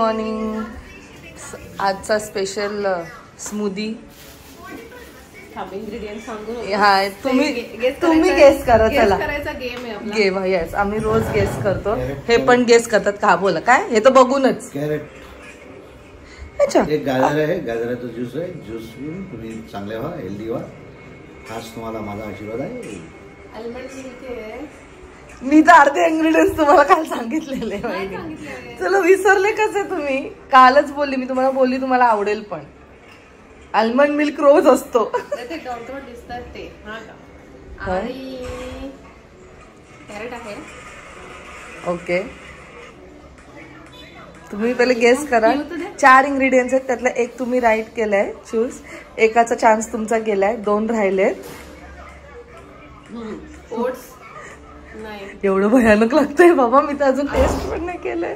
Morning. आजचा special smoothie. हा तुम्ही गेस करा. चला गेम. येस आम्ही रोज गेस करतो. हे पण गेस करतात का? बोला काय हे तर बघूनच. अच्छा एक गाजर आहे. गाजराचा ज्यूस आहे. ज्यूस पिऊन तुम्ही चांगले व्हा, हेल्दी व्हा. खास तुम्हाला माझा आशीर्वाद आहे. मी तर अर्धे इंग्रेडियंट्स तुम्हाला काल सांगितलेले. चला विसरले कसे तुम्ही? कालच बोलली मी तुम्हाला. बोलली तुम्हाला आवडेल पण. आल्मंड मिल्क रोज असतो. ओके तुम्ही पहिले गेस करा. 4 इंग्रेडियंट्स आहेत. त्यातला एक तुम्ही राईट केलाय चूज. एकाचा चान्स तुमचा गेलाय. 2 राहिलेत. एवढं भयानक लागतंय बाबा. मी तर अजून टेस्ट पण नाही केलंय.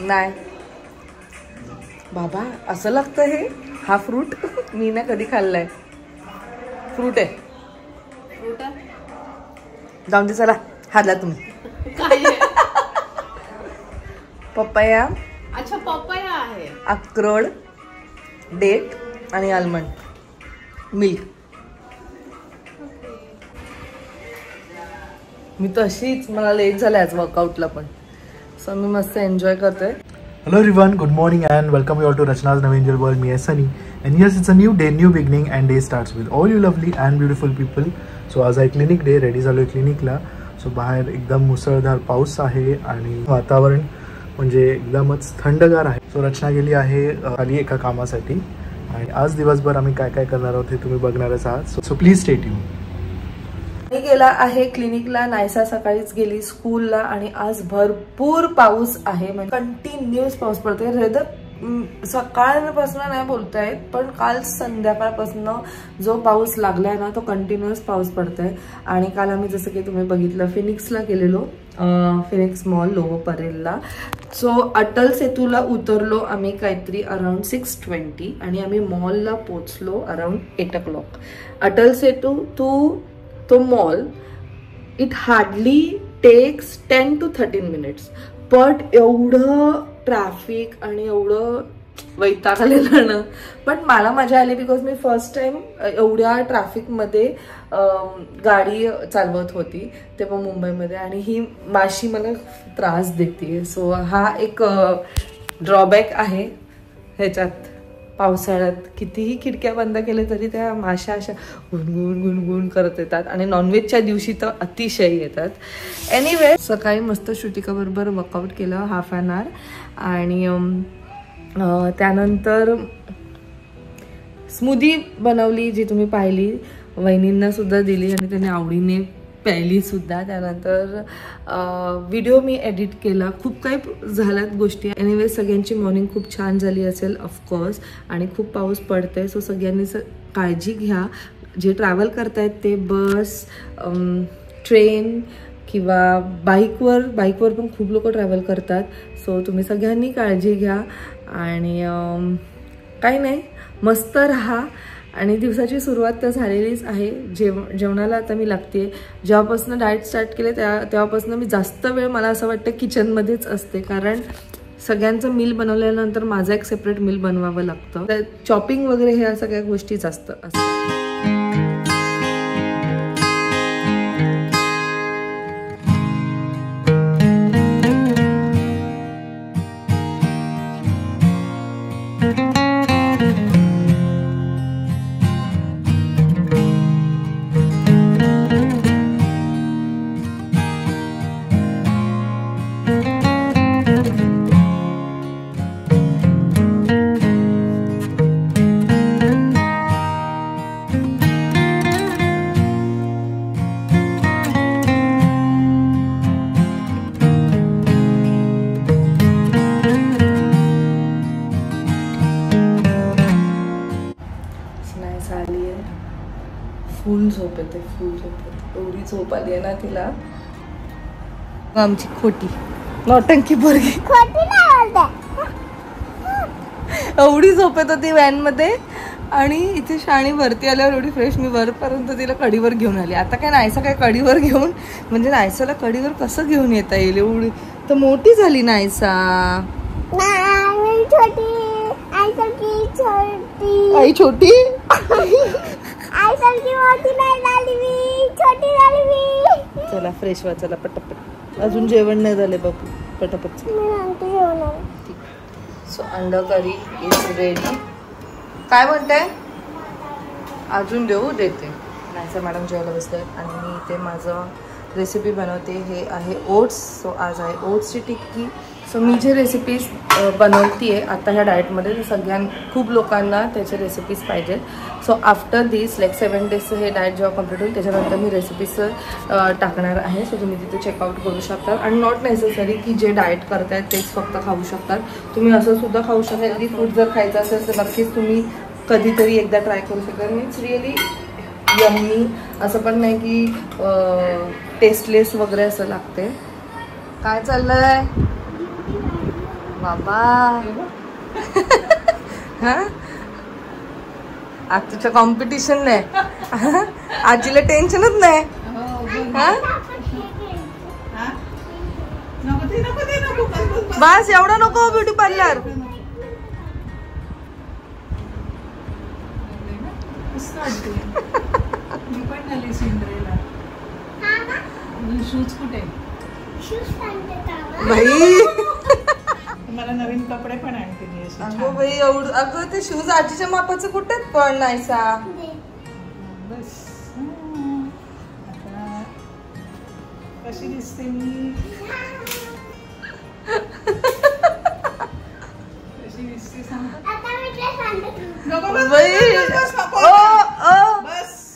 नाही बाबा असं लागतं हे. हा फ्रूट मी ना कधी खाल्लाय. फ्रूट आहे. जाऊन दे चला. हाडला तुम्ही. पपया. अच्छा पपया आहे. अक्रोड, डेट आणि आल्मंड मिल्क. मी तर अशीच. मला लेट झालं आज वर्कआउटला पण. सो मी मस्त एन्जॉय करतोय. Hello everyone, good morning and welcome you all to Rachna's Navangel World. Me is Sunny and yes, it's a new day, new beginning and day starts with all you lovely and beautiful people. So आज आहे clinic day. Ready झालोय क्लिनिकला. So बाहेर एकदम मुसळधार पाऊस आहे आणि वातावरण म्हणजे एकदमच थंडगार आहे. सो रचना गेली आहे खाली एका कामासाठी आणि आज दिवसभर आम्ही काय काय करणार आहोत हे तुम्ही बघणारच आहात. So please stay tune. मी गेला आहे क्लिनिकला. नायसा सकाळीच गेली स्कूलला आणि आज भरपूर पाऊस आहे. म्हणजे कंटिन्यूअस पाऊस पडतोय. रेदर सकाळपासून नाही बोलतायत पण काल संध्याकाळपासून जो पाऊस लागलाय ना तो कंटिन्युअस पाऊस पडतोय. आणि काल आम्ही जसं की तुम्ही बघितलं फिनिक्सला गेलेलो. फिनिक्स मॉल लोगो परेलला. सो अटल सेतूला उतरलो आम्ही काहीतरी अराउंड 6:20 आणि आम्ही मॉलला पोचलो around 8 o'clock. Atal Setu to mall it hardly takes 10 to 13 minutes. But एवढं ट्रॅफिक आणि एवढं वैताग आलेलं ना. पण मला मजा आली बिकॉज मी फर्स्ट टाइम एवढ्या ट्रॅफिकमध्ये गाडी चालवत होती तेव्हा मुंबईमध्ये. आणि ही माशी मला त्रास देते. सो हा एक ड्रॉबॅक आहे ह्याच्यात. पावसाळ्यात कितीही खिडक्या बंद केले तरी त्या माशा अशा गुणगुण गुणगुण करत येतात. आणि नॉनव्हेजच्या दिवशी तर अतिशय येतात. एनिवे सकाळी मस्त श्रुतिका बरोबर वर्कआउट केलं हाफ एन आवर. आणि त्यानंतर स्मूदी बनवली जी तुम्ही पाहिली. वहिनींना सुद्धा दिली आणि त्याने आवडीने प्यायली सुद्धा. त्यानंतर व्हिडिओ मी एडिट केला. खूप काही झाल्यात गोष्टी. एनिवे सगळ्यांची मॉर्निंग खूप छान झाली असेल ऑफकोर्स. आणि खूप पाऊस पडतोय. सो सगळ्यांनी काळजी घ्या. जे ट्रॅव्हल करतायत ते बस, ट्रेन किंवा बाईकवर पण खूप लोक ट्रॅव्हल करतात. सो तुम्ही सगळ्यांनी काळजी घ्या. आणि काही नाही मस्त राहा. आणि दिवसाची सुरुवात तर झालेलीच आहे. जेवणाला आता मी लागते. जेव्हापासून डाएट स्टार्ट केले तेव्हापासून मी जास्त वेळ मला असं वाटतं किचनमध्येच असते. कारण सगळ्यांचं मील बनवल्यानंतर माझं एक सेपरेट मील बनवावं लागतं. तर चॉपिंग वगैरे ह्या सगळ्या गोष्टी जास्त असतात. फुल झोप येते. एवढी झोप आली आहे ना तिला. आमची खोटी नौटंकी पोरगी एवढी झोप येत होती व्हॅन मध्ये. आणि इथे शाणी वरती आल्यावर एवढी फ्रेश, मी वरपर्यंत तिला कडीवर घेऊन आली. आता काय नायसा काय कडीवर घेऊन, म्हणजे नायसाला कडीवर कसं घेऊन येता येईल, एवढी तर मोठी झाली नायसा. आई छोटी चला फ्रेश व्हा, चला पटापट. अजून जेवण नाही झाले बापू, पटापट. सो अंडा करी इज रेडी. काय म्हणताय? अजून देते. नाही सर मॅडम जेवायला बसले आणि मी इथे माझं रेसिपी बनवते. हे आहे ओट्स. सो आज आहे ओट्सची टिक्की. सो मी जे रेसिपीज बनवते आहे आता ह्या डाएटमध्ये, खूप लोकांना त्याचे रेसिपीज पाहिजेत. सो आफ्टर दिस लाईक 7 डेजचं हे डाएट जेव्हा कम्प्लीट होईल त्याच्यानंतर मी रेसिपीज टाकणार आहे. सो तुम्ही तिथे चेकआउट करू शकता. आणि नॉट नेसेसरी की जे डाएट करतायत तेच फक्त खाऊ शकतात, तुम्ही असं सुद्धा खाऊ शकता. हेल्दी फूड जर खायचं असेल तर नक्कीच तुम्ही कधीतरी एकदा ट्राय करू शकता. It's really yummy. असं पण नाही की टेस्टलेस वगैरे असं लागते. काय चाललंय बाबा? हा आज तुझं कॉम्पिटिशन नाही, आजीला टेन्शनच नाही. बस एवढं नको ब्युटी पार्लर. शूज कुठे? बाई मला नवीन कपडे पण आणते. अगं बाई एवढं, अगं ते शूज आजीच्या मापाचं कुठे पण नाहीसा. बस आता कशी दिसते मी? कशी दिसते सांग.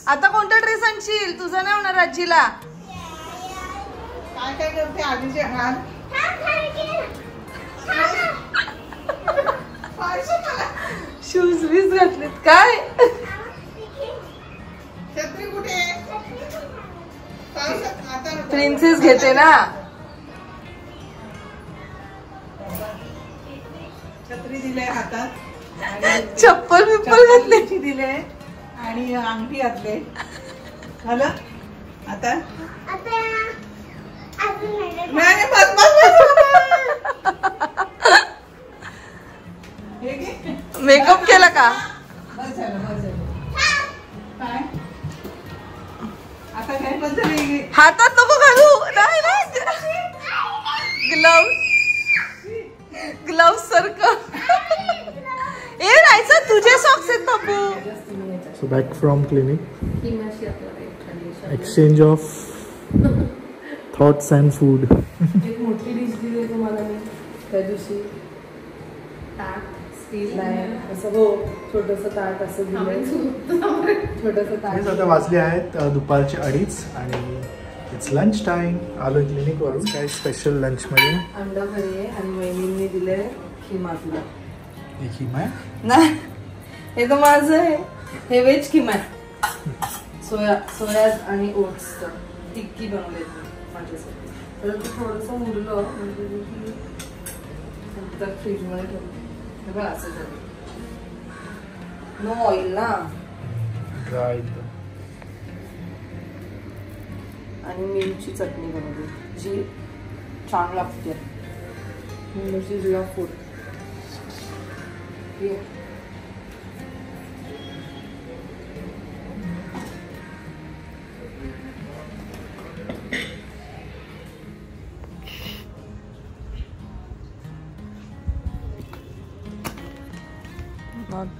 आता कोणता ड्रेस आणशील? तुझा नाही होणार आजीला. काय काय करते आजीचे हात? शूज वीज घातलेत काय? छत्री कुठे? प्रिन्सेस घेते ना. छत्री दिले हातात, चप्पल बिप्पल घातली दिले आणि अंगठी घातले. झालं आता? मेकअप केला का? बस झालं. काय आता काय बदल? हातात नको घालू. नाही ग्लव्स सारखं. ए राहायचं तुझे सॉक्स आहेत बाबू. So back from clinic. Exchange of thoughts and food. एक मोठी डिश दिली तुम्हाला मी त्या दिवशी. ताट स्टील नाही असं, हो छोटंसं ताट असं दिलंय. छोटंसं ताट. आता वाजले आहेत दुपारचे 2:30 आणि इट्स लंच टाइम. आलो क्लिनिकवरून. काय स्पेशल लंचमध्ये? अंडा करी आहे आणि वहिनींनी दिले खिमा. तुला हे खिमा आहे? नाही हे तर माझं आहे. हे व्हेज खिमा आहे. सोया आणि ओट्सचं टिक्की बनवली माझ्यासाठी. तर ते थोडंसं उरलं म्हणजे की फ्रीजमध्ये ठेवलं. असं झालं. नो ऑइल ना. ड्राय. आणि मिरची चटणी बनवली जी छान लागते. मिरची जुळा फूड.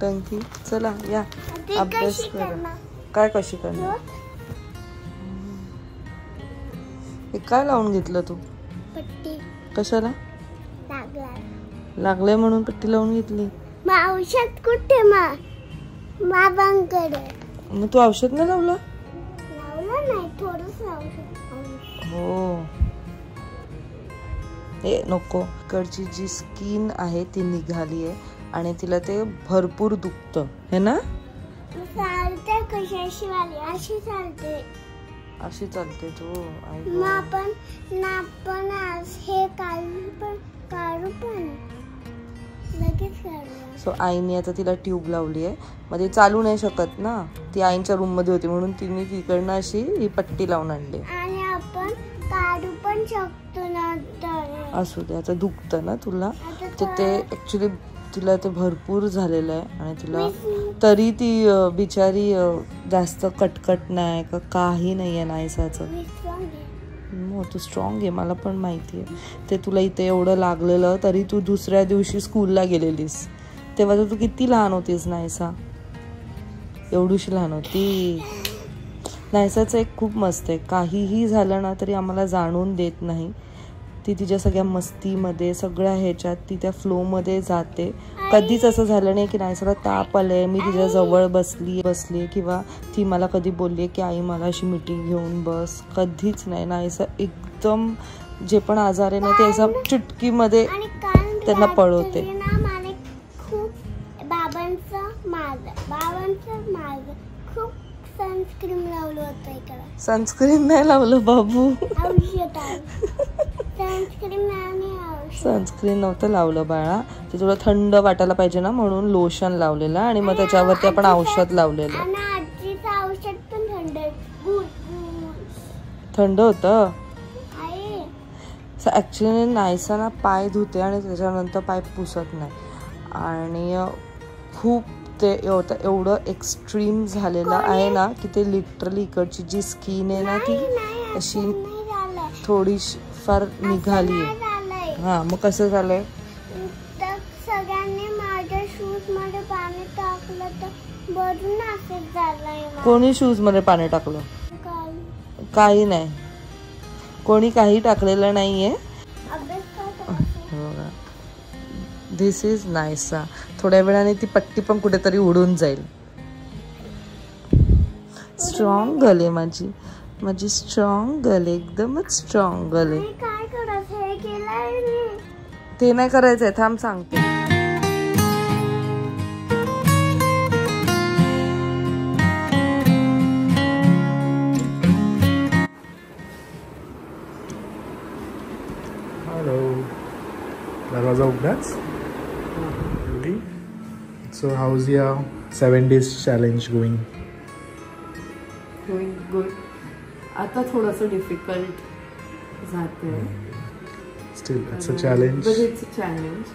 टंकी. चला या अभ्यास करा. काय कशी करणार? हे काय लावून घेतलं तू? पट्टी. कशाला? लागलंय म्हणून पट्टी लावून घेतली. औषध कुठे? बाबांकडे. मग तू औषध नाही लावलं? नाही थोडंसं औषध. हो ए नको. कडची जी स्किन आहे ती निघाली आहे आणि तिला ते भरपूर दुखतं है ना. चालते कशाशी वाली अशी चालते. अशी चालते तू. आपण आज हे काढू पण लगेच काढूया. सो आईने आता तिला ट्यूब लावली आहे. मग ती चालू नाही शकत ना, ती आईच्या रूममध्ये होती म्हणून तिने तिकडनं अशी ही पट्टी लावून आणली. आणि आपण काढू पण शकतो ना. असू दे, आता दुखतं ना तुला, तर ते ॲक्च्युली तिला ते भरपूर झालेलं आहे आणि तिला तरी ती बिचारी जास्त कटकट नाही का काही नाही आहे नायसाचं. मग तू स्ट्रॉंग आहे, मला पण माहिती आहे. ते तुला इथे एवढं लागलेलं तरी तू दुसऱ्या दिवशी स्कूलला गेलेलीस, तेव्हा तर तू किती लहान होतीस नायसा, एवढीशी लहान होती. नायसाचं एक खूप मस्त आहे, काहीही झालं ना तरी आम्हाला जाणून देत नाही. ती तिच्या सगळ्या मस्तीमध्ये सगळ्या ह्याच्यात ती त्या फ्लोमध्ये जाते. कधीच असं झालं नाही की नायसाला ताप आलंय मी तिच्या जवळ बसली किंवा ती मला कधी बोलली की आई मला अशी मिठी घेऊन बस, कधीच नाही. नायसा एकदम जे पण आजार आहे ना ते असं चुटकीमध्ये त्यांना पळवते. खूप सनस्क्रीन लावलं होतं इकडे. सनस्क्रीन नाही लावलं बाबू, सनस्क्रीन नव्हतं लावलं बाळा. ते थोडं थंड वाटायला पाहिजे ना म्हणून लोशन लावलेलं आणि मग त्याच्यावरती आपण औषध लावलेलं. थंड होतं. ॲक्च्युली नायसा ना पाय धुते आणि त्याच्यानंतर पाय पुसत नाही आणि खूप ते एवढं एक्स्ट्रीम झालेलं आहे ना की ते लिटरली इकडची जी स्किन आहे ना ती अशी थोडीशी फार निघाली आहे. हां, मग कसं झालंय, सगळ्यांनी माझ्या शूज मध्ये पाणी टाकलं तर भरून असंच झालंय. कोणी शूज मध्ये पाणी टाकलं? काही नाही, कोणी काही टाकलेलं नाहीये. This is Naysa. थोड्या वेळाने ती पट्टी पण कुठेतरी उडून जाईल. स्ट्रॉंग गर्ल आहे माझी स्ट्रॉंग गर्ल आहे, एकदमच स्ट्रॉंग गर्ल आहे. काय करायचं हे केलंय ते नाही करायचंय, थांब सांगते. हॅलो, दरवाजा उघडाच. So how's your 7 days challenge going? Going good. आता थोडंसं डिफिकल्ट जातंय. Still it's a challenge. But it's a challenge.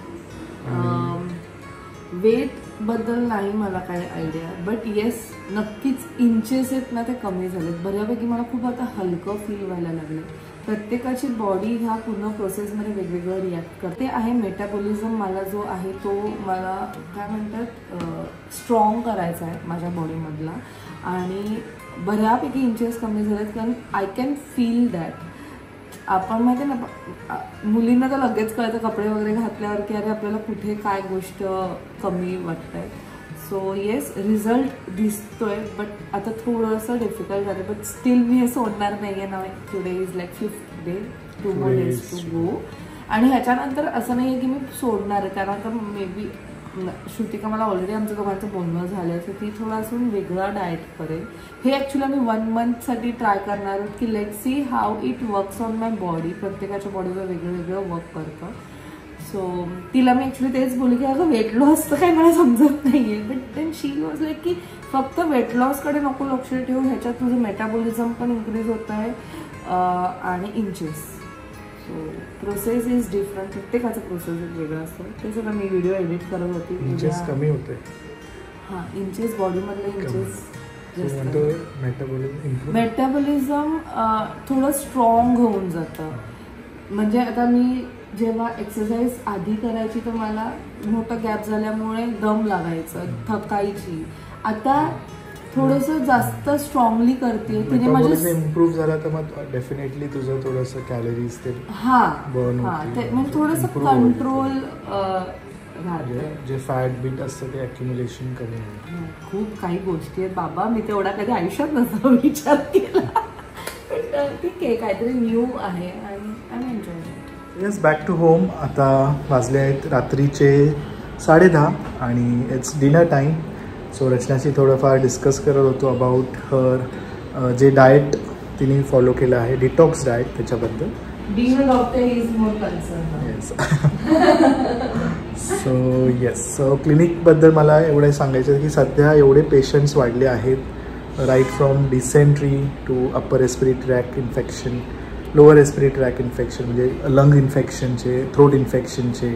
Weight बद्दल नाही मला काही आयडिया, बट येस नक्कीच इंचेस आहेत ना ते कमी झालेत बऱ्यापैकी. मला खूप आता हलकं फील व्हायला लागलं. प्रत्येकाची बॉडी ह्या पूर्ण प्रोसेसमध्ये वेगवेगळं रिॲक्ट करते आहे. मेटाबॉलिझम मला जो आहे तो मला काय म्हणतात स्ट्रॉंग करायचा आहे माझ्या बॉडीमधला आणि बऱ्यापैकी इंचेस कमी झालेत कारण आय कॅन फील दॅट. आपण माहिती ना मुलींना तर लगेच कळतं कपडे वगैरे घातल्यावर की अरे आपल्याला कुठे काय गोष्ट कमी वाटतंय. सो येस रिझल्ट दिसतोय, बट आता थोडंसं डिफिकल्ट झालं. बट स्टील मी हे सोडणार नाही आहे ना. Today is like 5th day, 2 more days to go. आणि ह्याच्यानंतर असं नाही आहे की मी सोडणार आहे, कारण का मे बी श्रुतिका मला ऑलरेडी आमचं दोघांचं बोलणं झालं तर ती थोडा असून वेगळा डाएट करेल. हे ॲक्च्युली आम्ही 1 monthसाठी ट्राय करणार आहोत की let see how it works on my body. प्रत्येकाच्या बॉडीवर वेगळं वेगळं वर्क करतं. सो तिला मी ॲक्च्युली तेच बोलली की अगं वेट लॉसचं काही मला समजत नाही आहे. But then she was like की फक्त वेट लॉसकडे नको लक्ष ठेवू, ह्याच्यात तुझं मेटाबॉलिझम पण इन्क्रीज होत आहे आणि inches. So process is different. प्रत्येकाचं प्रोसेस वेगळं असतं. ते सगळं मी व्हिडिओ एडिट करत होती. इंचेस कमी होते. हां, इंचेस बॉडीमधले इंचेस मेटाबॉलिझम थोडं स्ट्रॉंग होऊन जातं. म्हणजे आता मी जेव्हा एक्सरसाइज आधी करायची तर मला मोठा गॅप झाल्यामुळे दम लागायचं, थकायची. आता थोडंसं जास्त स्ट्रॉंगली करते. तिने माझं इम्प्रूव्ह झाला तर मग डेफिनेटली तुझं थोडंसं कॅलरीज ते बर्न होते. म्हणजे थोडंसं कंट्रोल जे फॅट बीट असतं ते अक्युमुलेशन कमी होईल. खूप काही गोष्टी आहेत बाबा, मी तेवढा कधी आयुष्यात नसतो विचार केला. ठीक आहे, काहीतरी न्यू आहे आणि I enjoy it. Yes, back to home. आता वाजले आहेत रात्रीचे 10:30 आणि इट्स डिनर टाईम. सो रचनाशी थोडंफार डिस्कस करत होतो अबाउट हर जे डाएट तिने फॉलो केलं आहे, डिटॉक्स डाएट, त्याच्याबद्दल. Being a doctor is more concerned. Yes. So yes, so क्लिनिकबद्दल मला एवढं सांगायचं की सध्या एवढे पेशंट्स वाढले आहेत, right from dysentery to upper respiratory tract infection, lower respiratory tract infection म्हणजे लंग इन्फेक्शनचे, थ्रोट इन्फेक्शनचे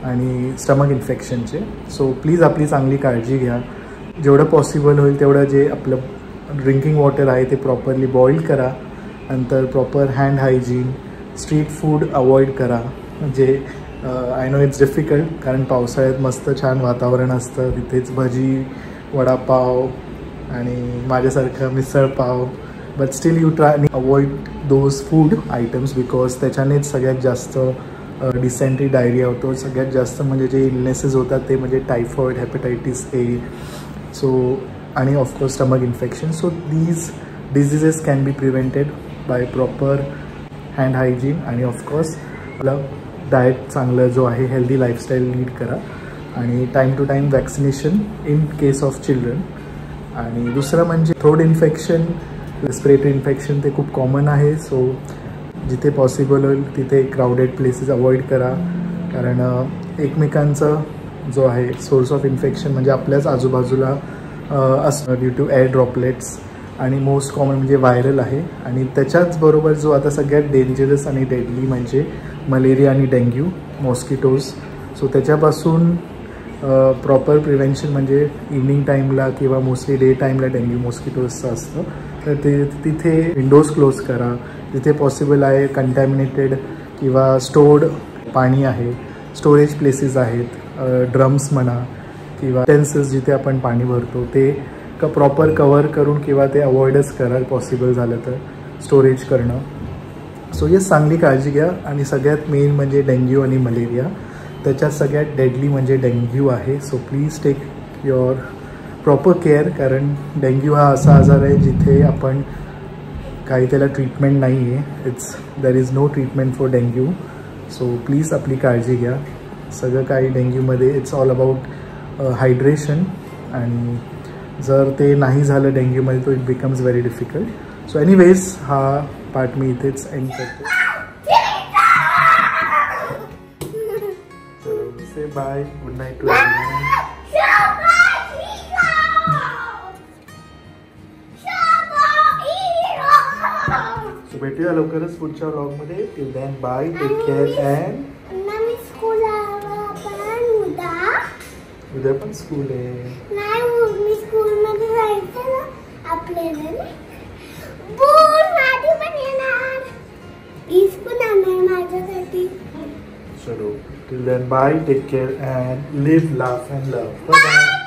आणि स्टमक इन्फेक्शनचे. सो प्लीज आपली चांगली काळजी घ्या. जेवढं पॉसिबल होईल तेवढं जे आपलं ड्रिंकिंग वॉटर आहे ते प्रॉपरली बॉईल करा. नंतर proper hand hygiene, street food avoid करा. म्हणजे आय नो इट्स डिफिकल्ट, कारण पावसाळ्यात मस्त छान वातावरण असतं, तिथेच भजी, वडापाव आणि माझ्यासारखं misal pav, but still you try avoid those food items because त्याच्यानेच सगळ्यात जास्त डिसेंट्री, डायरिया होतो. सगळ्यात जास्त म्हणजे जे इलनेसेस होतात ते म्हणजे टायफॉइड, हेपेटायटिस ए, सो आणि of course stomach infection. So these diseases can be prevented by proper hand hygiene आणि ऑफकोर्स आपलं डाएट चांगलं जो आहे, हेल्दी लाईफस्टाईल लीड करा आणि time to time vaccination in case of children. आणि दुसरं म्हणजे थ्रोट इन्फेक्शन, रेस्पिरेटरी इन्फेक्शन ते खूप कॉमन आहे. सो जिथे पॉसिबल होईल तिथे क्राउडेड प्लेसेस अवॉइड करा, कारण एकमेकांचा जो आहे सोर्स ऑफ इन्फेक्शन म्हणजे आपल्याच आजूबाजूला असणं ड्यू टू एअर ड्रॉपलेट्स आणि मोस्ट कॉमन म्हणजे व्हायरल आहे. आणि त्याच्याच बरोबर जो आता सगळ्यात डेंजरस आणि डेडली म्हणजे मलेरिया आणि डेंग्यू, मॉस्किटोज. सो त्याच्यापासून प्रॉपर प्रिव्हेन्शन म्हणजे इव्हनिंग टाईमला किंवा मोस्टली डे टाईमला डेंग्यू मॉस्किटोजचं असतं, तर ते तिथे विंडोज क्लोज करा. जिथे पॉसिबल आहे कंटॅमिनेटेड किंवा स्टोर्ड पाणी आहे, स्टोरेज प्लेसेस आहेत, ड्रम्स म्हणा किंवा टेन्सेस जिथे आपण पाणी भरतो ते प्रॉपर कवर करून किंवा ते अवॉइडच करा पॉसिबल झालं तर स्टोरेज करणं. सो येस, चांगली काळजी घ्या. आणि सगळ्यात मेन म्हणजे डेंग्यू आणि मलेरिया, त्याच्यात सगळ्यात डेडली म्हणजे डेंग्यू आहे. So please take your proper care, कारण डेंग्यू हा असा आजार आहे जिथे आपण काही त्याला ट्रीटमेंट नाही आहे. There is no treatment for dengue. So please आपली काळजी घ्या. सगळं काही डेंग्यूमध्ये इट्स ऑल अबाउट हायड्रेशन, आणि जर ते नाही झालं डेंग्यूमध्ये तो it becomes very difficult. So anyways हा पार्ट मी इथेच एंड करतो. चलो say bye, good night to everyone. So भेटूया लवकरच पुढच्या व्लॉगमध्ये. Till then bye, take care and उद्या पण स्कूल आहे. नाही, मी स्कूलमध्ये जायचं ना आपल्याला, बोल पण येणार, प्लीज पण आणणार माझ्यासाठी. चलो, till then bye, take care and live, laugh and love. Bye.